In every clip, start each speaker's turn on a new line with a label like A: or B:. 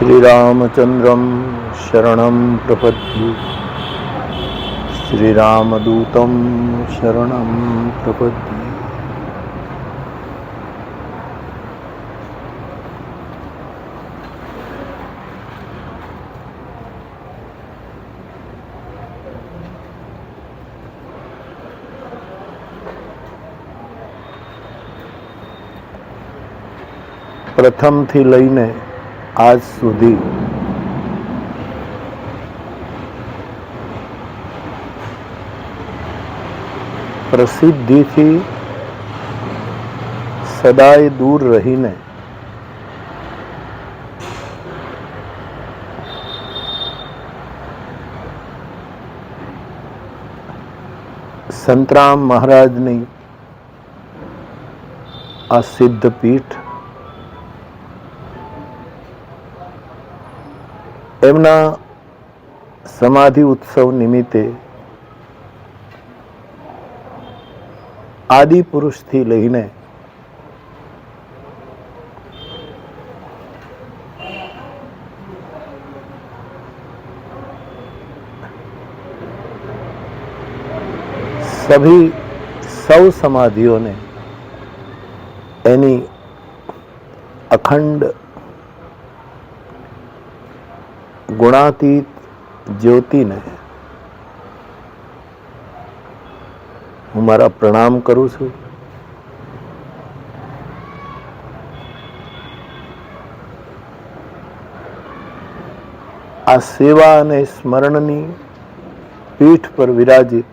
A: श्रीरामचन्द्रं शरणं प्रपद्ये श्रीरामदूतं शरणं प्रपद्ये। પ્રથમથી લઈને આજ સુધી પ્રસિદ્ધિથી સદાય દૂર રહીને સંતરામ મહારાજની આ સિદ્ધ પીઠ એમના સમાધિ ઉત્સવ નિમિત્તે આદિ પુરુષથી લઈને સૌ સમાધિઓને એની અખંડ ગુણાતીત જ્યોતિને હું મારા પ્રણામ કરું છું. આ સેવા અને સ્મરણની પીઠ પર વિરાજિત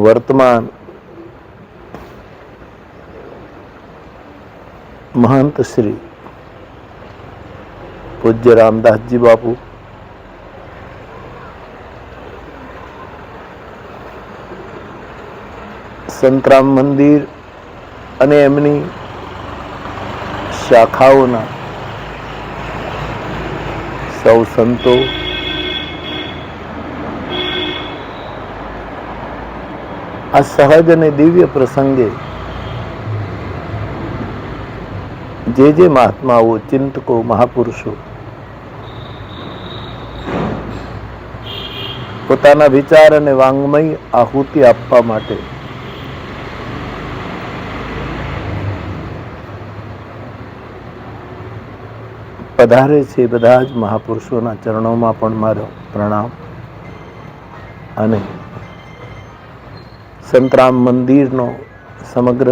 A: વર્તમાન મહંત શ્રી પૂજ્ય રામદાસજી બાપુ, સંતરામ મંદિર અને એમની શાખાઓના સૌ સંતો, આ સહજ અને દિવ્ય પ્રસંગે જે મહાત્માઓ, ચિંતકો, મહાપુરુષો પોતાના વિચાર અને વાંગ્મય આહુતિ આપવા માટે પધારે છે, બધા જ મહાપુરુષોના ચરણોમાં પણ મારો પ્રણામ. અને સંતરામ મંદિરનો સમગ્ર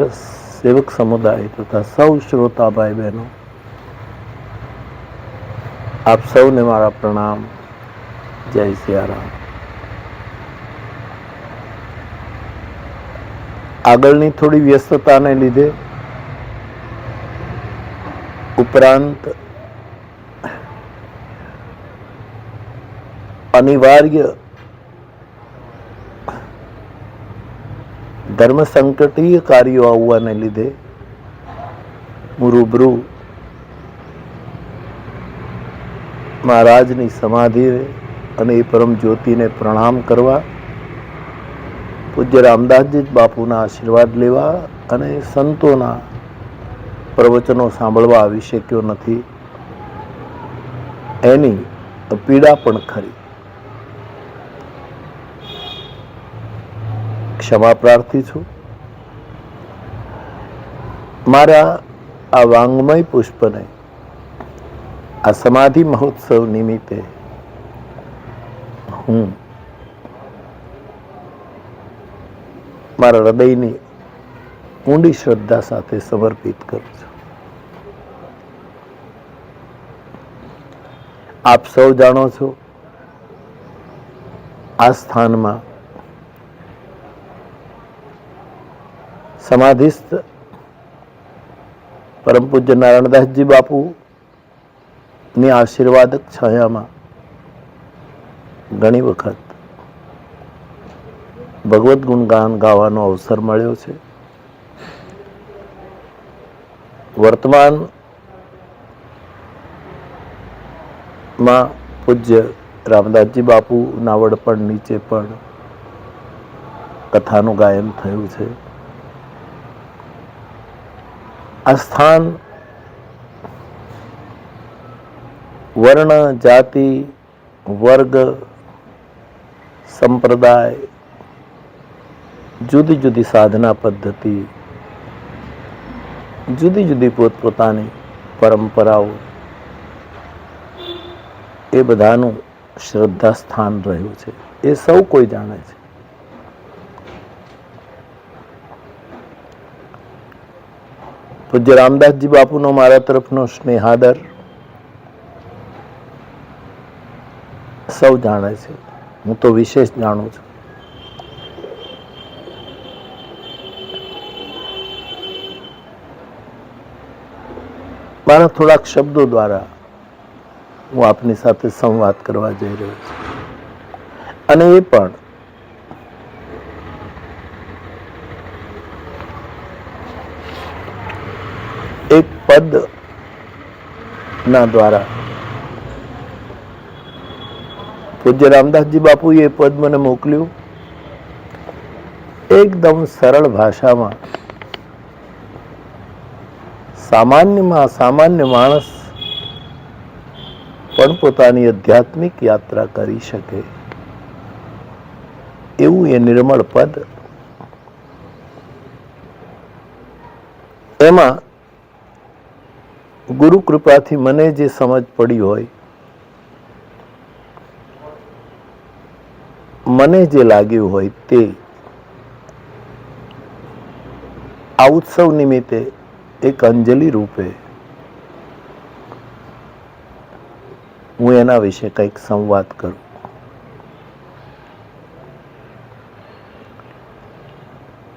A: સેવક સમુદાય તથા સૌ શ્રોતા ભાઈ બહેનો, આપ સૌને મારા પ્રણામ. જય સિયારામ. આગળની થોડી વ્યસ્તતાને લીધે ઉપરાંત અનિવાર્ય ધર્મ સંકટીય કાર્યો આવવાને લીધે હું રૂબરૂ મહારાજની સમાધિ અને એ પરમ જ્યોતિને પ્રણામ કરવા, પૂજ્ય રામદાસજી બાપુના આશીર્વાદ લેવા અને સંતોના પ્રવચનો સાંભળવા આવી શક્યો નથી. એની પીડા પણ ખરી. ક્ષમા પ્રાર્થી છું. મારા આ વાંગ્મય પુષ્પને આ સમાધિ મહોત્સવ નિમિત્તે હું મારા હૃદયની ઊંડી શ્રદ્ધા સાથે સમર્પિત કરું છું. આપ સૌ જાણો છો, આ સ્થાનમાં સમાધિસ્થ પરમ પૂજ્ય નારાયણદાસજી બાપુ ની આશીર્વાદક છાયામાં ઘણી વખત ભગવદ્ ગુણગાન ગાવાનો અવસર મળ્યો છે. વર્તમાનમાં પૂજ્ય રામદાસજી બાપુના વડપણ નીચે પણ કથાનું ગાયન થયું છે. આ સ્થાન વર્ણ, જાતિ, વર્ગ, સંપ્રદાય, જુદી જુદી સાધના પદ્ધતિ, જુદી જુદી પોતપોતાની પરંપરાઓ, એ બધાનું શ્રદ્ધા સ્થાન રહ્યું છે. એ સૌ કોઈ જાણે છે. પૂજ્ય રામદાસજી બાપુનો મારા તરફનો સ્નેહાદર સૌ જાણે છે. હું તો વિશેષ જાણું છું. મારા થોડાક શબ્દો દ્વારા હું આપની સાથે સંવાદ કરવા જઈ રહ્યો છું. અને એ પણ એક પદ ના દ્વારા. પૂજ્ય રામદાસજી બાપુએ એ પદ મને મોકલ્યું એકદમ સરળ ભાષામાં. સામાન્યમાં સામાન્ય માણસ પણ પોતાની આધ્યાત્મિક યાત્રા કરી શકે એવું એ નિર્મળ પદ. એમાં ગુરુ કૃપાથી મને જે સમજ પડી હોય, મને જે લાગ્યું હોય તે આ ઉત્સવ નિમિત્તે એક અંજલિ રૂપે હું એના વિશે કંઈક સંવાદ કરું.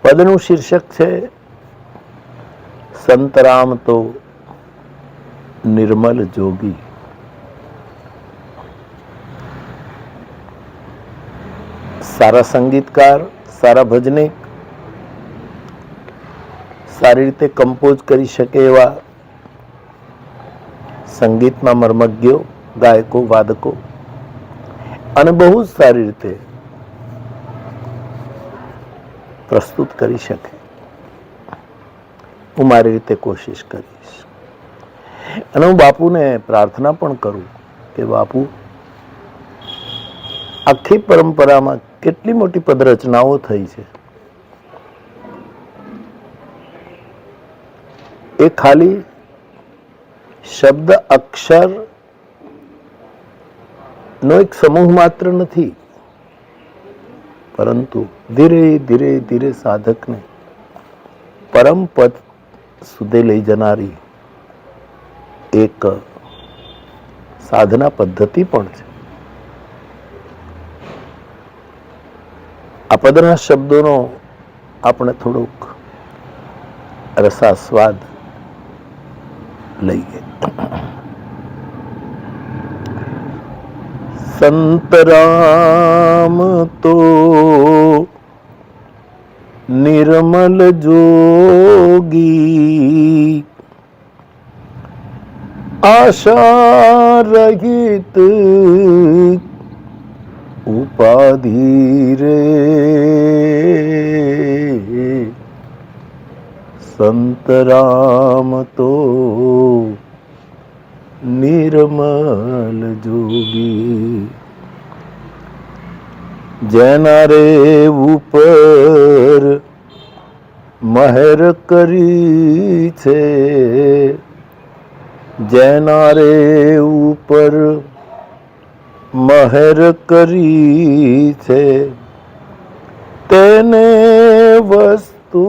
A: પદનું શીર્ષક છે સંતરામ તો નિર્મલ જોગી. સારા સંગીતકાર, સારા ભજનિક, સારી રીતે કમ્પોઝ કરી શકે એવા સંગીતના મર્મજ્ઞો, ગાયકો, વાદકો, અને બહુ જ સારી રીતે પ્રસ્તુત કરી શકે. હું મારી રીતે કોશિશ કરીશ. અને હું બાપુને પ્રાર્થના પણ કરું કે બાપુ, આખી પરંપરામાં કેટલી મોટી પદરચનાઓ થઈ છે, એ ખાલી શબ્દ અક્ષર નો એક સમૂહ માત્ર નથી, પરંતુ ધીરે ધીરે ધીરે સાધકને પરમ પદ સુધી લઈ જનારી એક સાધના પદ્ધતિ પણ છે. આ પદના શબ્દોનો આપણે થોડોક રસાસ્વાદ લઈએ. સંતરામ તો નિર્મલ જોગી, આશા રહિત ઉપાધિ રે, સંતરામ તો નિર્મલ જોગી. જેના રે ઉપર મહેર કરી છે, જેના રે ઉપર મહેર કરી છે, તેને વસ્તુ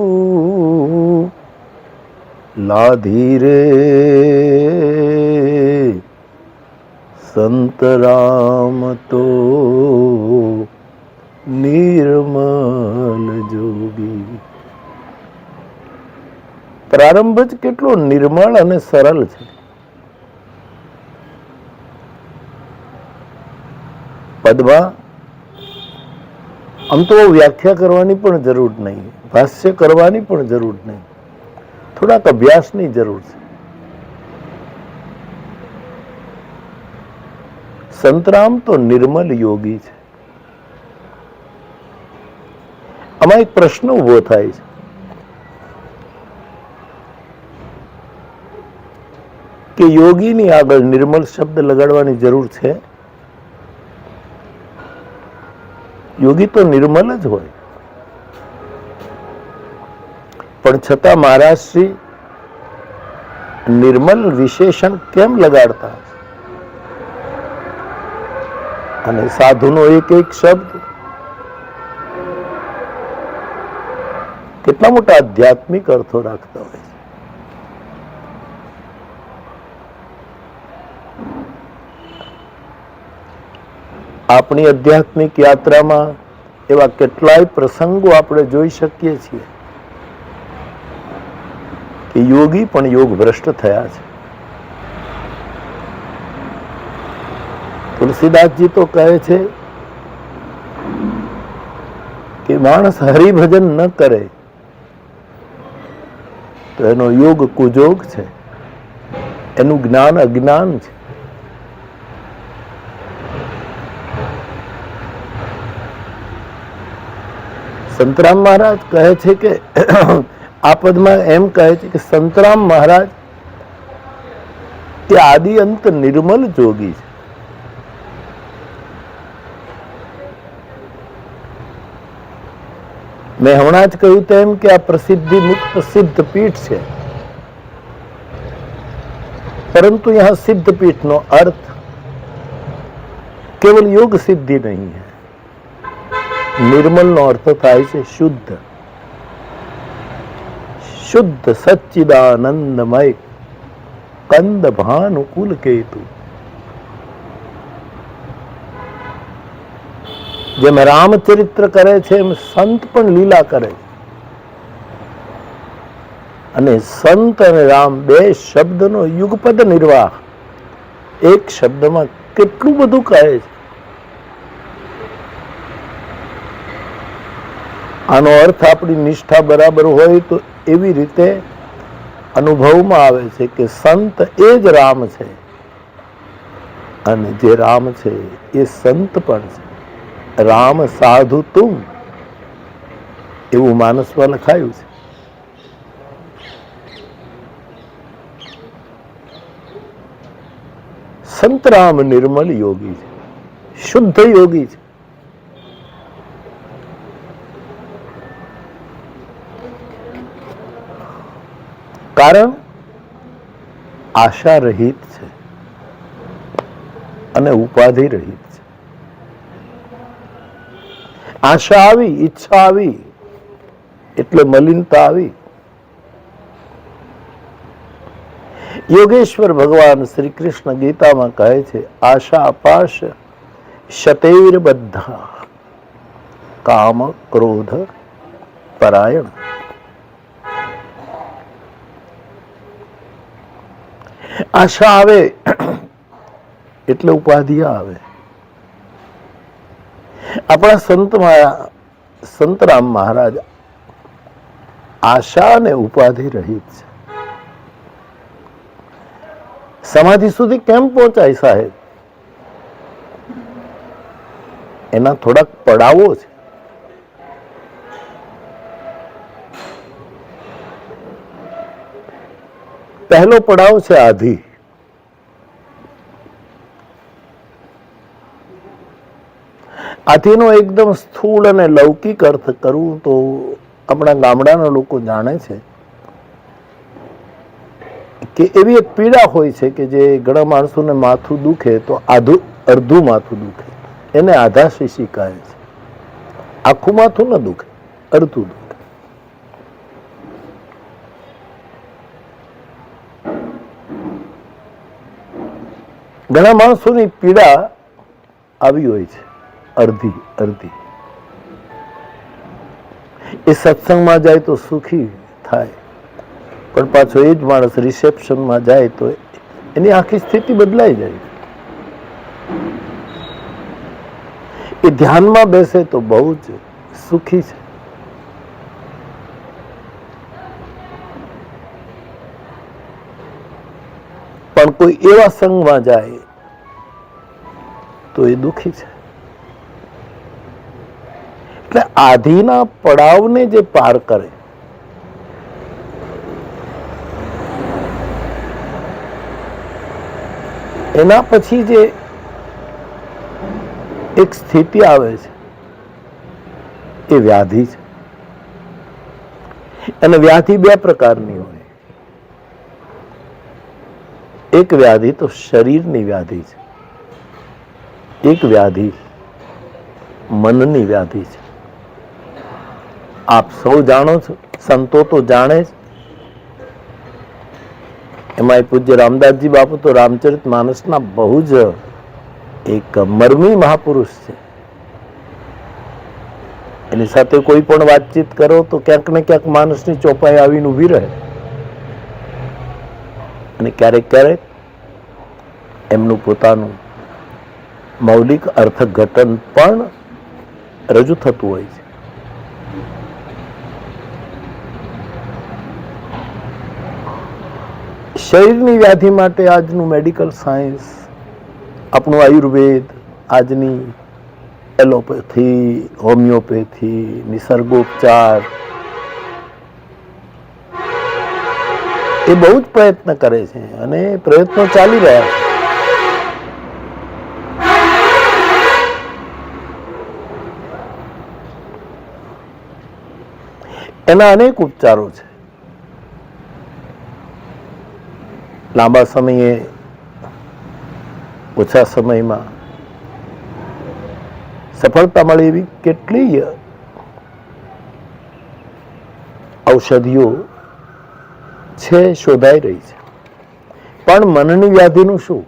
A: લાધી રે, સંતરામ તો નિર્મલ જોગી. પ્રારંભ જ કેટલો નિર્મળ અને સરળ છે. પદમાં આમ તો વ્યાખ્યા કરવાની પણ જરૂર નહીં, ભાષ્ય કરવાની પણ જરૂર નહીં, થોડાક અભ્યાસની જરૂર છે. સંતરામ તો નિર્મલ યોગી છે. આમાં એક પ્રશ્ન ઉભો થાય છે કે યોગીની આગળ નિર્મલ શબ્દ લગાડવાની જરૂર છે? યોગી તો નિર્મલ જ હોય, પણ છતાં મહારાજ શ્રી નિર્મલ વિશેષણ કેમ લગાડતા? અને સાધુનો એક એક શબ્દ કેટલા મોટા આધ્યાત્મિક અર્થો રાખતા હોય છે. આપણી આધ્યાત્મિક યાત્રામાં એવા કેટલાય પ્રસંગો આપણે જોઈ શકીએ છીએ કે યોગી પણ યોગ ભ્રષ્ટ થયા છે. તુલસીદાસજી તો કહે છે કે માણસ હરિભજન ન કરે તો એનો યોગ કુજોગ છે, એનું જ્ઞાન અજ્ઞાન છે. સંતરામ મહારાજ કહે છે કે આ પદમાં એમ કહે છે કે સંતરામ મહારાજ એ આદિ અંત નિર્મલ જોગી છે. મેં હમણાં જ કહ્યું તેમ કે આ પ્રસિદ્ધિ મુક્ત સિદ્ધ પીઠ છે, પરંતુ यहाँ सिद्ध पीठ નો अर्थ केवल योग सिद्धि नहीं है. निर्मल નો अर्थ થાય છે શુદ્ધ, શુદ્ધ સચ્ચિદાનંદમય કંદ ભાનુકુલ કેતુ. જેમ રામચરિત્ર કરે છે એમ સંત પણ લીલા કરે. અને સંત અને રામ બે શબ્દનો યુગપદ નિર્વાહ એક શબ્દમાં કેટલું બધું કહે છે. આનો અર્થ આપણી નિષ્ઠા બરાબર હોય તો એવી રીતે અનુભવમાં આવે છે કે સંત એ જ રામ છે અને જે રામ છે એ સંત પણ છે. રામ સાધુ તુમ એવું માનસમાં લખાયું છે. સંત રામ નિર્મલ યોગી છે, શુદ્ધ યોગી છે. કારણ આશા રહિત છે અને ઉપાધિ રહિત છે. આશા આવી, ઈચ્છા આવી એટલે મલિનતા આવી. યોગેશ્વર ભગવાન શ્રી કૃષ્ણ ગીતામાં કહે છે, આશા અપાશ શતૈર બધા કામ ક્રોધ પરાયણ. આશા આવે એટલે ઉપાધિ આવે. આપણા સંતરામ મહારાજ આશા અને ઉપાધિ રહિત છે. સમાધિ સુધી કેમ પહોંચાય સાહેબ? એના થોડાક પડાવો છે. પહેલો પડાવ છે આધિ. આધિનો એકદમ સ્થૂળ અને લૌકિક અર્થ કરું તો આપણા ગામડાના લોકો જાણે છે કે એવી એક પીડા હોય છે કે જે ઘણા માણસોને માથું દુખે તો અડધું માથું દુખે, એને આધા શીશી કહે છે. આખું માથું ન દુખે, અડધું દુખે. ઘણા માણસોની પીડા આવી હોય છે, અડધી અડધી. એ સત્સંગમાં જાય તો સુખી થાય, પણ પાછો એ જ માણસ રિસેપ્શનમાં જાય તો એની આખી સ્થિતિ બદલાઈ જાય. એ ધ્યાનમાં બેસે તો બહુ જ સુખી છે. પણ કોઈ એવા સંઘમાં જાય તો એ દુખી છે. એટલે આધિના પડાવને જે પાર કરે, એના પછી જે એક સ્થિતિ આવે છે એ વ્યાધિ છે. અને વ્યાધિ બે પ્રકારની હોય. એક વ્યાધિ તો શરીરની વ્યાધિ છે, એક વ્યાધિ મનની વ્યાધિ છે. આપ સૌ જાણો છો, સંતો તો જાણે જ. એમાં પૂજ્ય રામદાસજી બાપુ તો રામચરિત માનસના બહુ જ એક મર્મી મહાપુરુષ છે. એની સાથે કોઈ પણ વાતચીત કરો તો ક્યાંક ને ક્યાંક માણસની ચોપાઈ આવીને ઊભી રહે. અને ક્યારેક ક્યારેક એમનું પોતાનું મૌલિક અર્થઘટન પણ રજૂ થતું હોય છે. શરીરની વ્યાધિ માટે આજનું મેડિકલ સાયન્સ, આપણું આયુર્વેદ, આજની એલોપેથી, હોમિયોપેથી, નિસર્ગોપચાર એ બહુ જ પ્રયત્ન કરે છે અને પ્રયત્નો ચાલી રહ્યા છે. એના અનેક ઉપચારો છે. લાંબા સમયે, ઓછા સમયમાં સફળતા મળે એવી કેટલીય ઔષધિઓ છે, શોધાઈ રહી છે. પણ મનની વ્યાધિનું શું?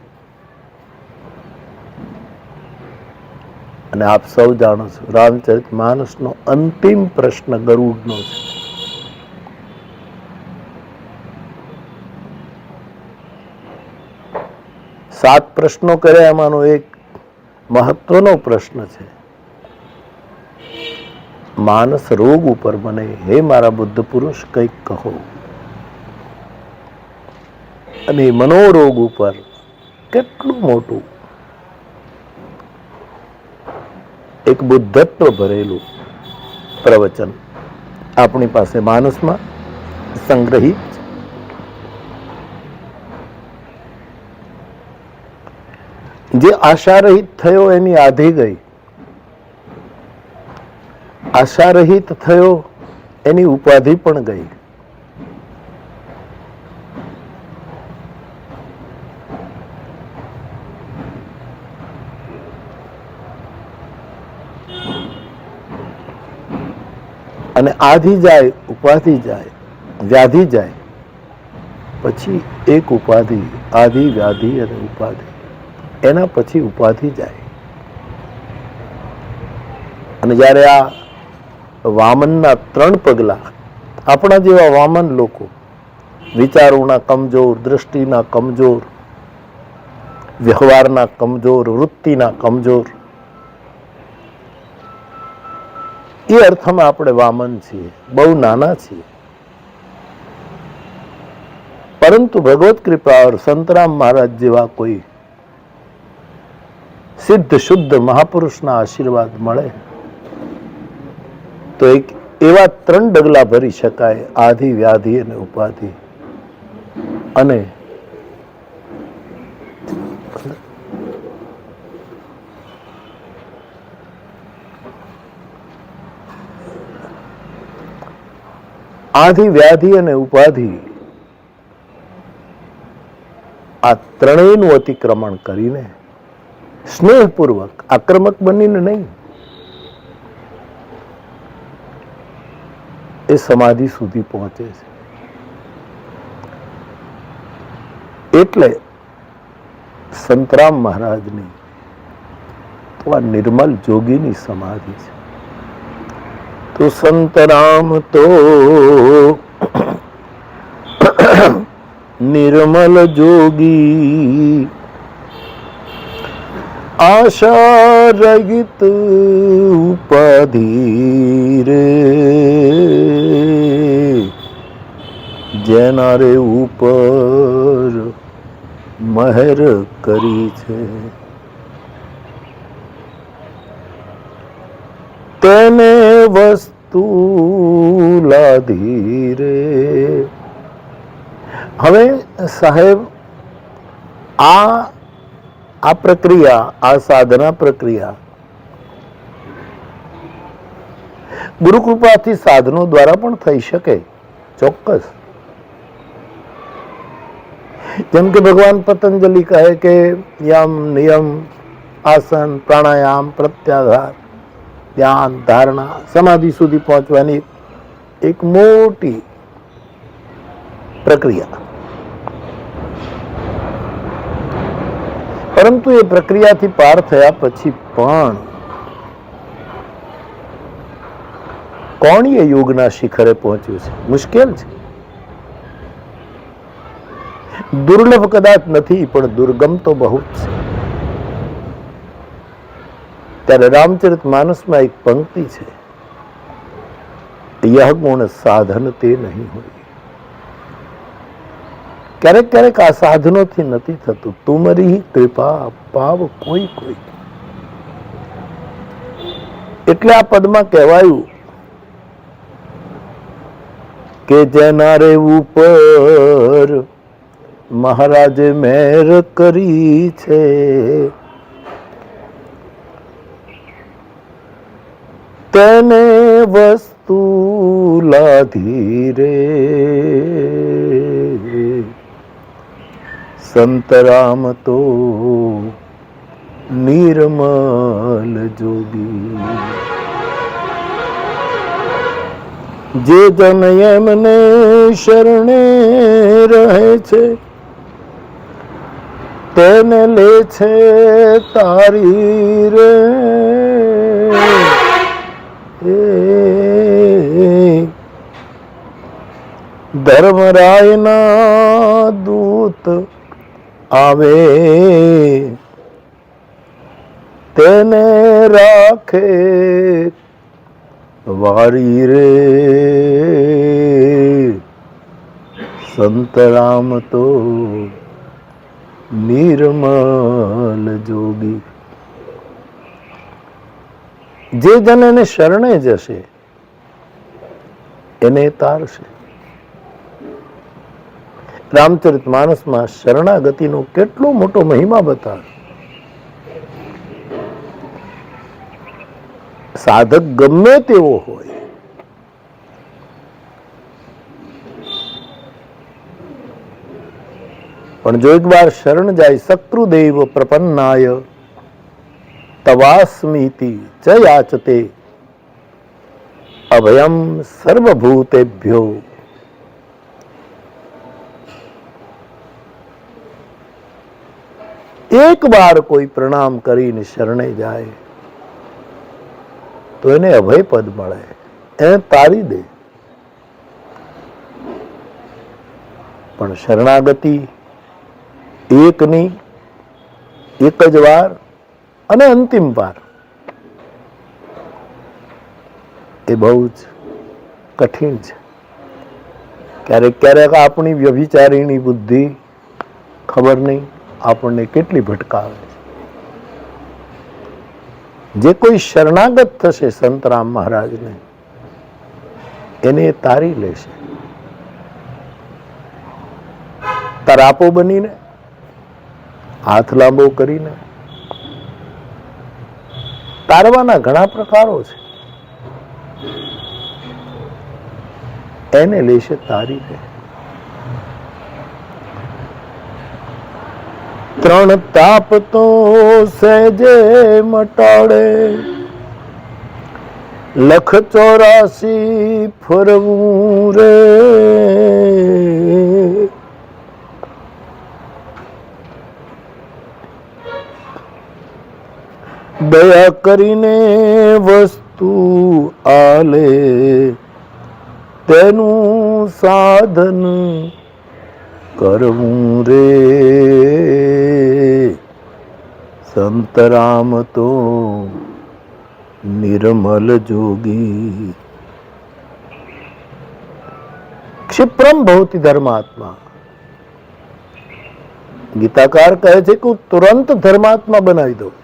A: અને આપ સૌ જાણો છો, રામચરિત માનસનો અંતિમ પ્રશ્ન ગરુડનો છે. સાત પ્રશ્નો કર્યા, એમાંનો એક મહત્વનો પ્રશ્ન છે, માનસ રોગ ઉપર મને હે મારા બુદ્ધ પુરુષ કંઈક કહો. અને મનોરોગ ઉપર કેટલું મોટું એક બુદ્ધત્વ ભરેલું પ્રવચન આપણી પાસે માનસમાં સંગ્રહિત. જે આશારહિત થયો એની આધી ગઈ, આશારહિત થયો એની ઉપાધિ પણ ગઈ. અને આધી જાય, ઉપાધિ જાય, વ્યાધિ જાય, પછી એક ઉપાધિ, આધિ, વ્યાધિ અને ઉપાધિ, એના પછી ઉપાધિ જાય. અને જ્યારે આ વામનના 3 પગલા, આપણા જેવા વામન લોકો, વિચારોના કમજોર, દ્રષ્ટિના કમજોર, વ્યવહારના કમજોર, વૃત્તિના કમજોર, એ અર્થમાં આપણે વામન છીએ, બહુ નાના છીએ. પરંતુ ભગવત કૃપા સંતરામ મહારાજ જેવા કોઈ સિદ્ધ શુદ્ધ મહાપુરુષના આશીર્વાદ મળે તો એક એવા 3 ડગલા ભરી શકાય, આધિ, વ્યાધિ અને ઉપાધિ. અને આધિ, વ્યાધિ અને ઉપાધિ, આ ત્રણેયનું અતિક્રમણ કરીને સ્નેહપૂર્વક, આક્રમક બનીને નહીં, એ સમાધિ સુધી પહોંચે છે. એટલે સંતરામ મહારાજની તો આ નિર્મલ જોગીની સમાધિ છે. તો સંતરામ તો નિર્મલ જોગી, આશા રહિત ઉપાધિ રે, જેના રે ઉપર મહેર કરી છે, તેને વસ્તુ લાધી રે. હવે સાહેબ, આ આ પ્રક્રિયા, આ સાધના પ્રક્રિયા ગુરુ કૃપાથી સાધનો દ્વારા પણ થઈ શકે, ચોક્કસ. જેમ કે ભગવાન પતંજલિ કહે કે યમ નિયમ આસન પ્રાણાયામ પ્રત્યાહાર ધ્યાન ધારણા સમાધિ સુધી પહોંચવાની એક મોટી પ્રક્રિયા. પરંતુ એ પ્રક્રિયાથી પાર થયા પછી પણ કોણ એ યોગના શિખરે પહોંચ્યું છે? મુશ્કેલ છે, દુર્લભ કદાચ નથી, પણ દુર્ગમ તો બહુ જ છે. ત્યારે રામચરિત માનસમાં એક પંક્તિ છે, યહ ગુણ સાધન તે નહીં હોય. ક્યારેક ક્યારેક આ સાધનોથી નથી થતું, તુમરી કૃપા પાવ કોઈ કોઈ. એટલે આ પદમાં કહેવાયું કે જેના રે ઉપર મહારાજે મહેર કરી છે, તેને વસ્તુ લાધી રે. સંતરામ તો નિર્મલ જોગી. જે જન એમને શરણે રહે છે, તેને લે છે તારી રે. ધર્મરાયના દૂત આવે, તેને રાખે વારી રે. સંતરામ તો નિર્મલ જોગી. જે જન એને શરણે જશે એને તારશે. રામચરિત માનસમાં શરણાગતિનો કેટલો મોટો મહિમા બતાવે. સાધક ગમે તેવો હોય, પણ જો એક વાર શરણ જાય, શત્રુદેવ પ્રપન્નાય તવાસ્મીતિ ચ યાચતે અભયમ સર્વભૂતેભ્યો. એક વાર કોઈ પ્રણામ કરીને શરણે જાય તો એને અભય પદ મળે, એને તારી દે. પણ શરણાગતિ એકની એક જ વાર અને અંતિમ વાર એ બહુ જ કઠિન છે. ક્યારેક ક્યારેક આપણી વ્યભિચારીની બુદ્ધિ ખબર નહીં આપણને કેટલી ભટકાવે છે. જે કોઈ શરણાગત થશે સંતરામ મહારાજને, એને તારી લેશે. તરાપો બનીને, હાથ લાંબો કરીને. તારવાના ઘણા પ્રકારો છે, એને લેશે તારી લે. ત્રણ તાપ તો સહેજે મટાડે, લખ 84 ફરવું રે. દયા કરીને વસ્તુ આલે, તેનું સાધન કરવું રે. સંતરામ તો નિર્મલ જોગી. ક્ષિપ્રમ ભવતિ ધર્માત્મા. ગીતાકાર કહે છે કે હું તુરંત ધર્માત્મા બનાવી દઉં.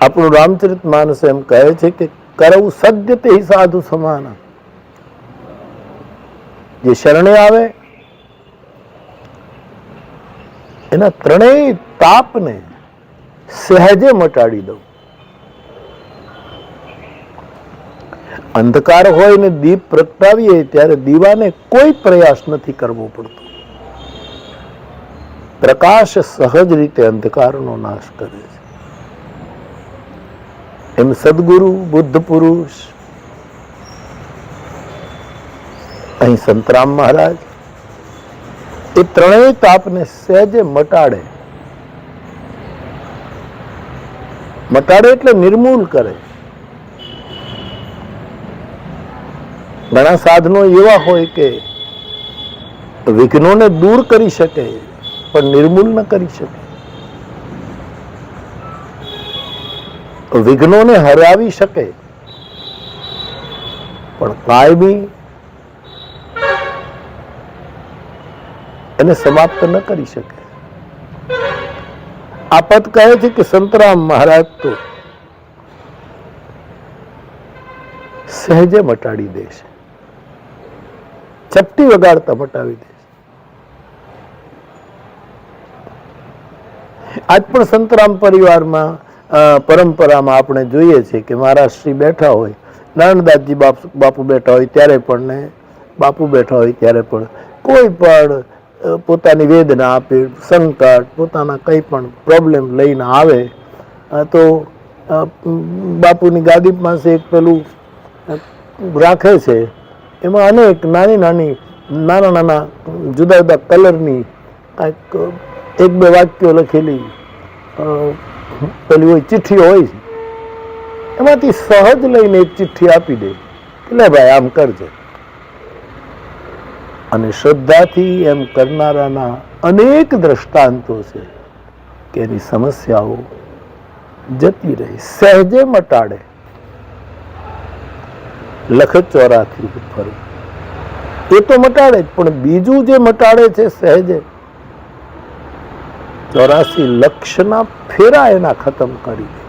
A: આપણું રામચરિત માનસ એમ કહે છે કે કરવું સદ્ય તે સાધુ સમાન. જે શરણે આવે એના ત્રણેય તાપને સહેજે મટાડી દઉં. અંધકાર હોય ને દીપ પ્રગટાવીએ ત્યારે દીવાને કોઈ પ્રયાસ નથી કરવો પડતો. પ્રકાશ સહજ રીતે અંધકારનો નાશ કરે છે. એમ સદગુરુ બુદ્ધ પુરુષ અહીં સંતરામ મહારાજ એ ત્રણેય તાપને સહેજે મટાડે. મટાડે એટલે નિર્મૂલ કરે. ઘણા સાધનો એવા હોય કે વિઘ્નોને દૂર કરી શકે પણ નિર્મૂલ ન કરી શકે. વિઘ્નોને હરાવી શકે પણ કાયમી એને સમાપ્ત ન કરી શકે. આ પદ કહે છે કે સંતરામ મહારાજ તો સહેજે મટાડી દેશે, ચપટી વગાડતા મટાવી દેશે. આજ પણ સંતરામ પરિવારમાં પરંપરામાં આપણે જોઈએ છીએ કે મહારાજ શ્રી બેઠા હોય, નારાયણદાસજી બાપુ બેઠા હોય ત્યારે પણ ને બાપુ બેઠા હોય ત્યારે પણ કોઈ પણ પોતાની વેદના આપે, સંકટ, પોતાના કંઈ પણ પ્રોબ્લેમ લઈને આવે તો બાપુની ગાદી પાસે એક પેલું રાખે છે, એમાં અનેક નાના જુદા જુદા કલરની કાંઈક એક બે વાક્યો લખેલી પેલી હોય ચિઠ્ઠી હોય છે, એમાંથી સહજ લઈને એક ચિઠ્ઠી આપી દે કે લે ભાઈ આમ કરજે. અને શ્રદ્ધાથી એમ કરનારાના અનેક દ્રષ્ટાંતો છે કે એની સમસ્યાઓ જતી રહી, સહેજે મટાડે. લખચોરાથી ફરવું એ તો મટાડે જ, પણ બીજું જે મટાડે છે સહેજે 84 લક્ષના ફેરા એના ખતમ કરી દે.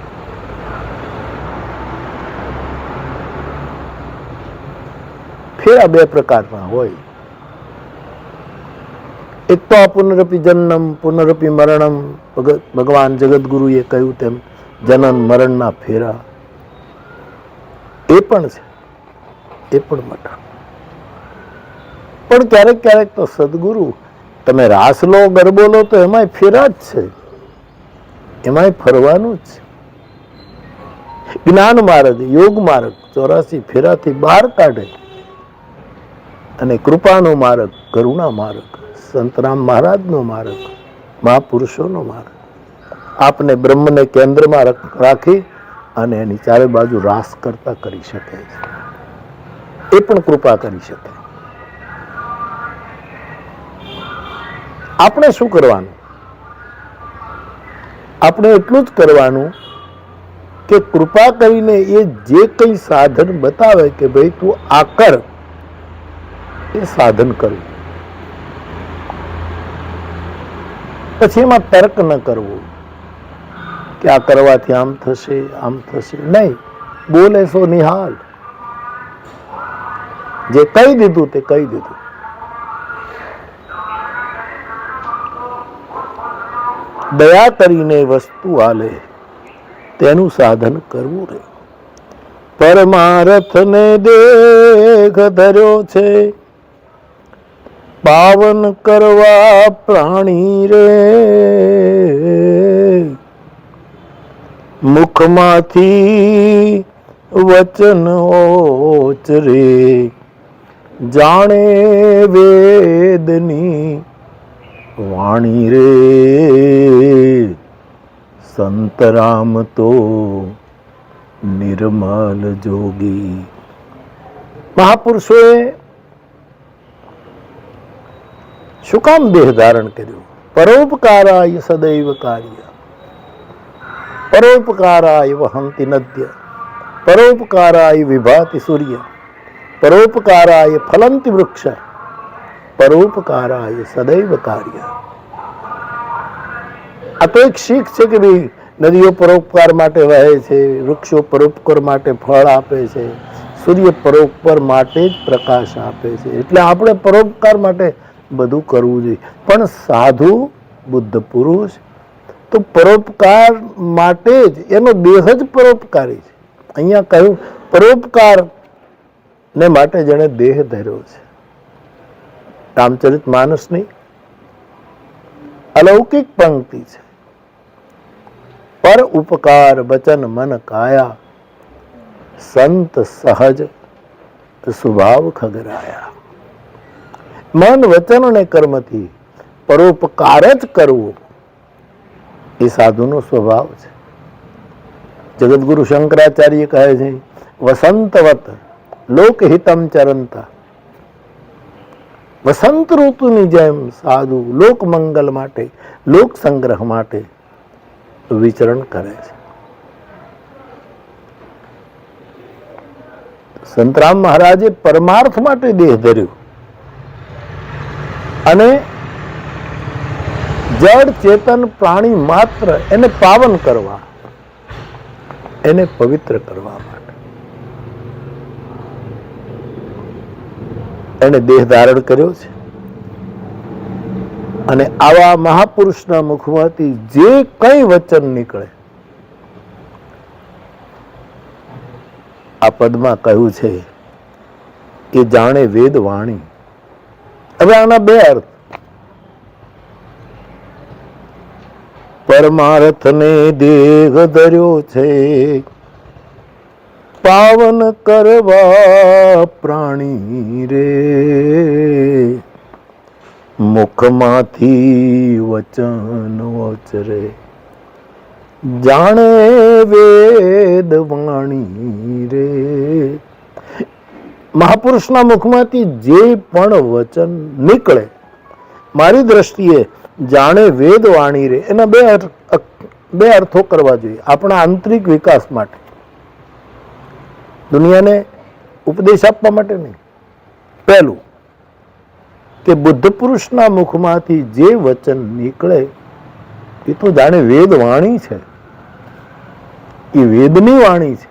A: ફેરા બે પ્રકારના હોય. એક તો આ પુનરપી જન્મ પુનરપી મરણમ, ભગવાન જગતગુરુએ કહ્યું તેમ જનન મરણના ફેરા એ પણ છે, એ પણ મટા. પણ ક્યારેક ક્યારેક તો સદગુરુ તમે રાસ લો, ગરબો લો તો એમાંય ફેરા જ છે, એમાંય ફરવાનું જ છે. જ્ઞાન માર્ગ, યોગ માર્ગ 84 ફેરાથી બહાર કાઢે. અને કૃપાનો માર્ગ, કરુણા માર્ગ, સંતરામ મહારાજનો માર્ગ, મહાપુરુષોનો માર્ગ આપને બ્રહ્મને કેન્દ્રમાં રાખી અને એની ચારે બાજુ રાસ કરતા કરી શકે છે. એ પણ કૃપા કરી શકે. આપણે શું કરવાનું? આપણે એટલું જ કરવાનું કે કૃપા કરીને એ જે કંઈ સાધન બતાવે કે ભાઈ તું આ કર, એ સાધન કરવું. પછી એમાં તર્ક ન કરવો કે આ કરવાથી આમ થશે આમ થશે, નહીં. બોલે સો નિહાલ. જે કહી દીધું તે કહી દીધું. દયા કરીને વસ્તુ આલે તેનું સાધન કરવું રે. પરમારથને દેખ ધર્યો છે, પાવન કરવા પ્રાણી રે. મુખમાંથી વચન ઓચરે, જાણે વેદની વાણી રે. સંતરામ તો નિર્મલ જોગી. મહાપુરુષોએ શું કામ દેહ ધારણ કર્યું? પરોપકારાય સદૈવ કાર્ય, પરોપકારાય વહંતિ નદ્ય, પરોપકારાય વિભાતિ સૂર્ય, પરોપકારાય ફલંતિ વૃક્ષ, પરોપકારાય સદૈવ કાર્ય. આ તો એક શીખ છે કે ભાઈ નદીઓ પરોપકાર માટે વહે છે, વૃક્ષો પરોપકાર માટે ફળ આપે છે, સૂર્ય પરોપકાર માટે જ પ્રકાશ આપે છે. એટલે આપણે પરોપકાર માટે બધું કરવું જોઈએ. પણ સાધુ બુદ્ધ પુરુષ, તો પરોપકાર માટે જ એનો દેહ જ પરોપકારી છે. અહીંયા કહ્યું પરોપકાર ને માટે જેણે દેહ ધર્યો છે. રામચરિત માનસની અલૌકિક પંક્તિ છે. પર ઉપકાર વચન મન કાયા, સંત સહજ સ્વભાવ ખગરાયા. મન વચન અને કર્મથી પરોપકાર જ કરવો એ સાધુનો સ્વભાવ છે. જગતગુરુ શંકરાચાર્ય કહે છે, વસંતવત લોકહિતમ ચરંતા. વસંત ઋતુની જેમ સાધુ લોક મંગલ માટે, લોક સંગ્રહ માટે વિચરણ કરે છે. સંતરામ મહારાજે પરમાર્થ માટે દેહ ધર્યો અને જડ ચેતન પ્રાણી માત્ર એને પાવન કરવા, એને પવિત્ર કરવા માટે એને દેહ ધારણ કર્યો છે. અને આવા મહાપુરુષના મુખમાંથી જે કઈ વચન નીકળે, આ પદમાં કહ્યું છે કે જાણે વેદ વાણી. હવે આના બે અર્થ. પરમાર્થને દેહ ધર્યો છે, પાવન કરવા પ્રાણી રે, મુખમાંથી વચન વચરે, જાણે વેદ વાણી રે. મહાપુરુષના મુખમાંથી જે પણ વચન નીકળે, મારી દ્રષ્ટિએ જાણે વેદ વાણી રે, એના બે અર્થો કરવા જોઈએ આપણા આંતરિક વિકાસ માટે. દુનિયાને ઉપદેશ આપવા માટે નહીં. પહેલું કે બુદ્ધ પુરુષના મુખમાંથી જે વચન નીકળે એ તો જાણે વેદ વાણી છે, એ વેદની વાણી છે.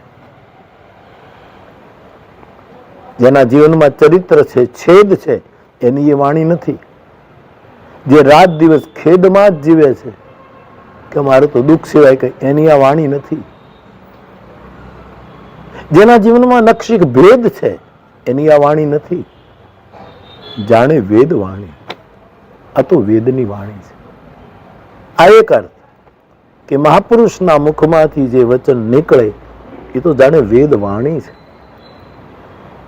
A: જેના જીવનમાં ચરિત્ર છે, છેદ છે, એની એ વાણી નથી. જે રાત દિવસ ખેદમાં જ જીવે છે કે મારું તો દુઃખ સિવાય કઈ, એની આ વાણી નથી. જેના જીવનમાં નક્ષિક ભેદ છે, એની આ વાણી નથી. જાણે વેદ વાણી, આ તો વેદની વાણી છે. આ એક અર્થ કે મહાપુરુષના મુખમાંથી જે વચન નીકળે એ તો જાણે વેદ વાણી છે.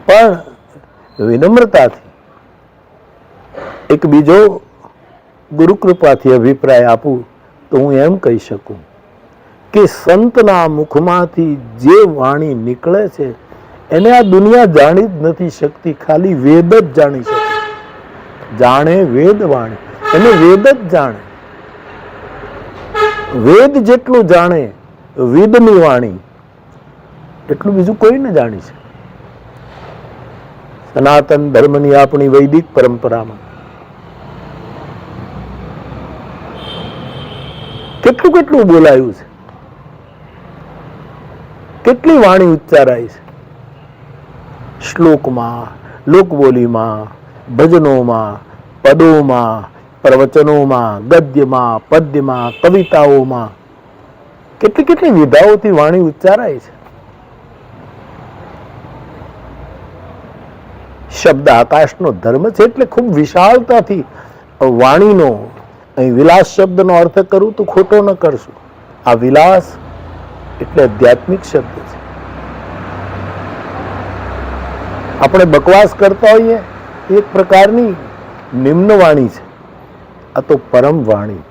A: પણ વિનમ્રતાથી એક બીજો ગુરુકૃપાથી અભિપ્રાય આપું તો હું એમ કહી શકું કે સંતના મુખમાંથી જે વાણી નીકળે છે એને આ દુનિયા જાણી જ નથી શકતી, ખાલી વેદ જ જાણી શકે. જાણે વેદ વાણી, એને વેદ જ જાણે. વેદ જેટલું જાણે વેદની વાણી, એટલું બીજું કોઈ ન જાણી શકે. સનાતન ધર્મની આપણી વૈદિક પરંપરામાં કેટલું કેટલું બોલાયું છે, કેટલી વાણી ઉચ્ચારાય છે. શ્લોકમાં, લોકબોલીમાં, ભજનોમાં, પદોમાં, પ્રવચનોમાં, ગદ્યમાં, પદ્યમાં, કવિતાઓમાં કેટલી કેટલી વિધાઓથી વાણી ઉચ્ચારાય છે. શબ્દ આકાશનો ધર્મ છે એટલે ખૂબ વિશાળતાથી વાણીનો, અહીં વિલાસ શબ્દનો અર્થ કરું તો ખોટો ન કરશું. આ વિલાસ એટલે આધ્યાત્મિક શબ્દ છે. આપણે બકવાસ કરતા હોઈએ એક પ્રકારની નિમ્ન વાણી છે. આ તો પરમ વાણી,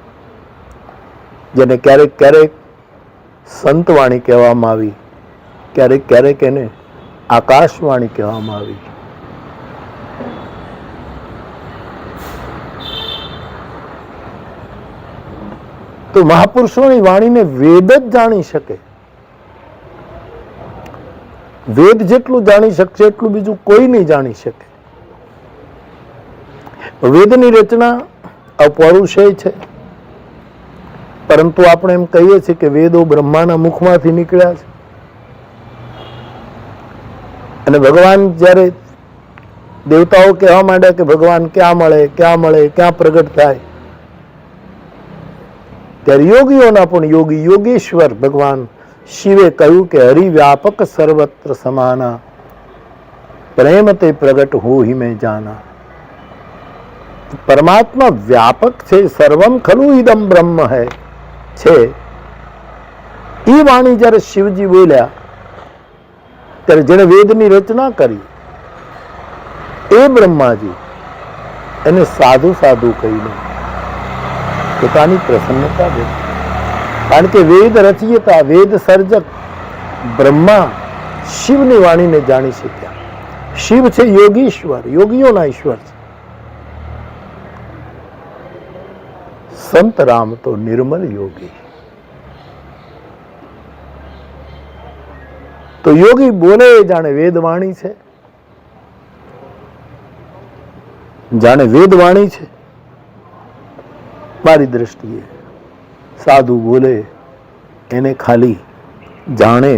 A: જેને ક્યારેક ક્યારેક સંત વાણી કહેવામાં આવી, ક્યારેક ક્યારેક એને આકાશવાણી કહેવામાં આવી. તો મહાપુરુષોની વાણીને વેદ જ જાણી શકે. વેદ જેટલું જાણી શકશે એટલું બીજું કોઈ નહીં જાણી શકે. વેદની રચના અપૌરુષેય છે, પરંતુ આપણે એમ કહીએ છીએ કે વેદો બ્રહ્માના મુખમાંથી નીકળ્યા છે. અને ભગવાન જ્યારે દેવતાઓ કહેવા માંડ્યા કે ભગવાન ક્યાં મળે, ક્યાં મળે, ક્યાં પ્રગટ થાય, ત્યારે યોગીઓના પણ યોગી યોગેશ્વર ભગવાન શિવે કહ્યું કે હરિ વ્યાપક સર્વત્ર સમાના, પ્રેમ તે પ્રગટ હો હિ મેં જાના. પરમાત્મા વ્યાપક છે, સર્વમ ખલુ ઇદમ બ્રહ્મ હૈ છે. એ વાણી જ્યારે શિવજી બોલ્યા ત્યારે જેને વેદની રચના કરી એ બ્રહ્માજી એને સાધુ સાધુ કહીને પોતાની પ્રસન્નતા દે. કારણ કે વેદ રચયિતા, વેદ સર્જક બ્રહ્મા શિવની વાણીને જાણી શક્યા. શિવ છે યોગીશ્વર, યોગીઓના ઈશ્વર છે. સંત રામ તો નિર્મલ યોગી. તો યોગી બોલે જાણે વેદવાણી છે, જાણે વેદવાણી છે. મારી દ્રષ્ટિએ સાધુ બોલે એને ખાલી જાણે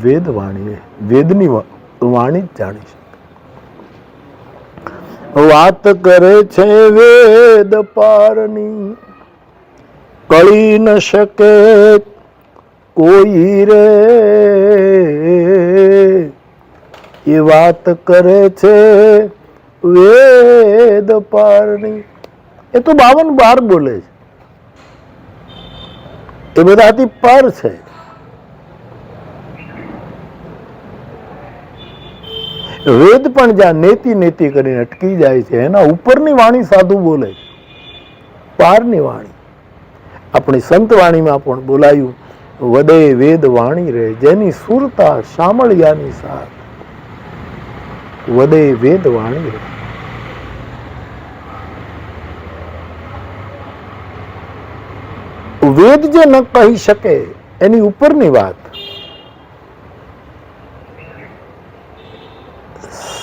A: વેદવાણી, વેદની વાણી જ જાણી છે. વાત કરે છે વેદ પારની, કળી ન શકે કોઈ રે. એ વાત કરે છે વેદ પારની. એ તો 52 બોલે છે, એ બધાથી પર છે. વેદ પણ જ્યાં નેતિ નેતિ કરીને અટકી જાય છે એના ઉપરની વાણી સાધુ બોલે, પારની વાણી. આપણી સંત વાણીમાં પણ બોલાયું વદે વેદ વાણી રે, જેની સુરતા શામળિયાની સાથ. વદે વેદ વાણી રે. વેદ જે ન કહી શકે એની ઉપરની વાત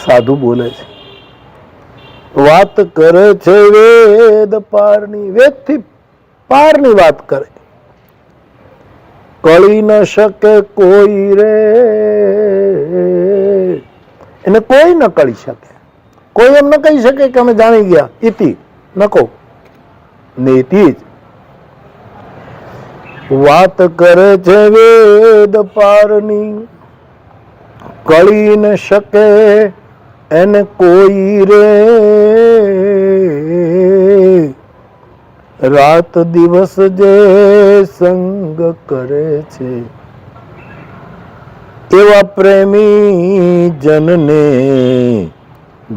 A: સાધુ બોલે છે. વાત કરે છે વેદ પારની, વેદથી પારની વાત કરે. કળી ન શકે કોઈ રે, એને કોઈ ન કળી શકે. કોઈ એમ ન કહી શકે કે અમે જાણી ગયા ઇતિ નકો નેતિ જ. વાત કરે છે વેદ પારની, કળી ન શકે એને કોઈ રે. રાત દિવસ જે સંગ કરે છે એવા પ્રેમી જનને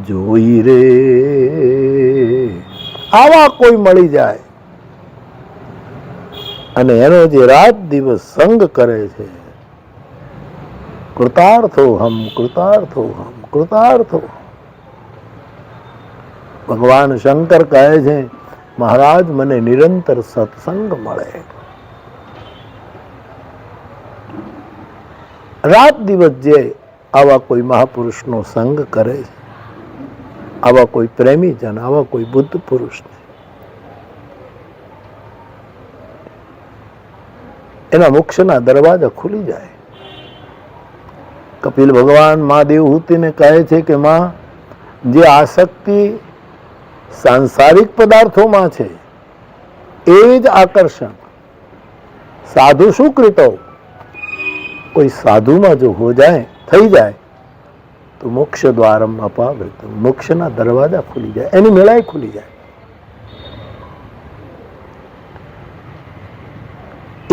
A: જોઈ રે. આવા કોઈ મળી જાય અને એનો જે રાત દિવસ સંગ કરે છે, કૃતાર્થો હમ, કૃતાર્થો હમ, કૃતાર્થો. ભગવાન શંકર કહે છે મહારાજ મને નિરંતર સત્સંગ મળે. રાત દિવસ જે આવા કોઈ મહાપુરુષનો સંગ કરે છે, આવા કોઈ પ્રેમીજન, આવા કોઈ બુદ્ધ પુરુષ, એના મોક્ષના દરવાજા ખુલી જાય. કપિલ ભગવાન મા દેવહૂતિને કહે છે કે માં, જે આસક્તિ સાંસારિક પદાર્થોમાં છે એ જ આકર્ષણ. સાધુ શું કૃતો, કોઈ સાધુમાં જો હો જાય, થઈ જાય તો મોક્ષ દ્વારમ અપાવૃતમ, મોક્ષના દરવાજા ખુલી જાય, એની મેળાએ ખુલી જાય.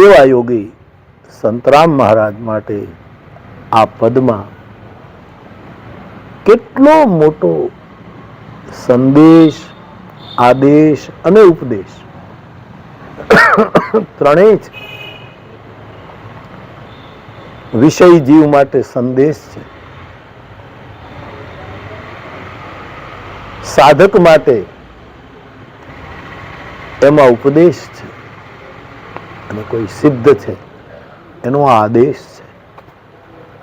A: એવા યોગી સંતરામ મહારાજ માટે આ પદમાં કેટલો મોટો સંદેશ, આદેશ અને ઉપદેશ ત્રણેય છે. વિષય જીવ માટે સંદેશ છે, સાધક માટે એમાં ઉપદેશ છે, અને કોઈ સિદ્ધ છે એનો આદેશ છે.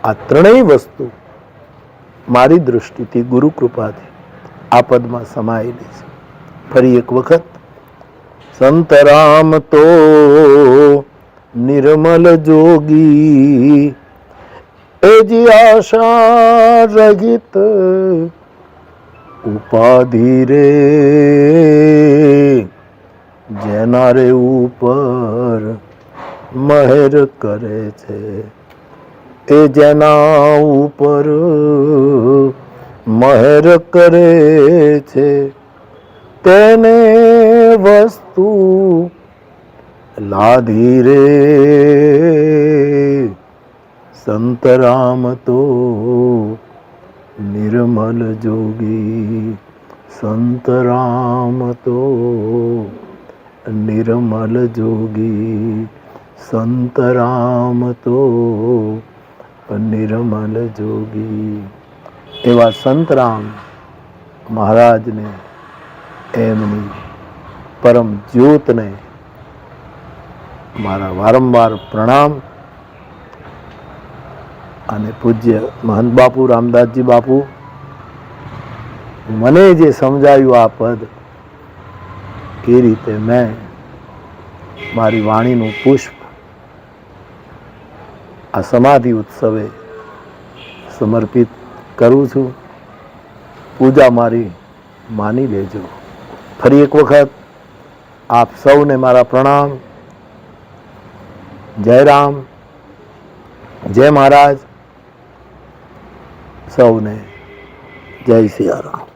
A: આ ત્રણેય વસ્તુ મારી દૃષ્ટિથી ગુરુ કૃપાથી આ પદમાં સમાયેલી છે. ફરી એક વખત, સંત રામ તો નિર્મલ જોગી, એજી આશા રહિત ઉપાધિ રે, જેના મારે ઉપર મહેર કરે છે, એ જેના ઉપર મહેર કરે છે તેને વસ્તુ લાધી રે. સંતરામ તો નિર્મલ જોગી, સંતરામ તો નિર્મલ જોગી, સંતરામ તો નિર્મલ જોગી. એવા સંતરામ મહારાજને, એમની પરમ જ્યોતને મારા વારંવાર પ્રણામ. અને પૂજ્ય મહંત બાપુ રામદાસજી બાપુ મને જે સમજાયું આ પદ, એ રીતે મેં મારી વાણીનું પુષ્પ આ સમાધિ ઉત્સવે સમર્પિત કરું છું. પૂજા મારી માની લેજો. ફરી એક વખત આપ સૌને મારા પ્રણામ. જય રામ, જય મહારાજ, સૌને જય સિયારામ.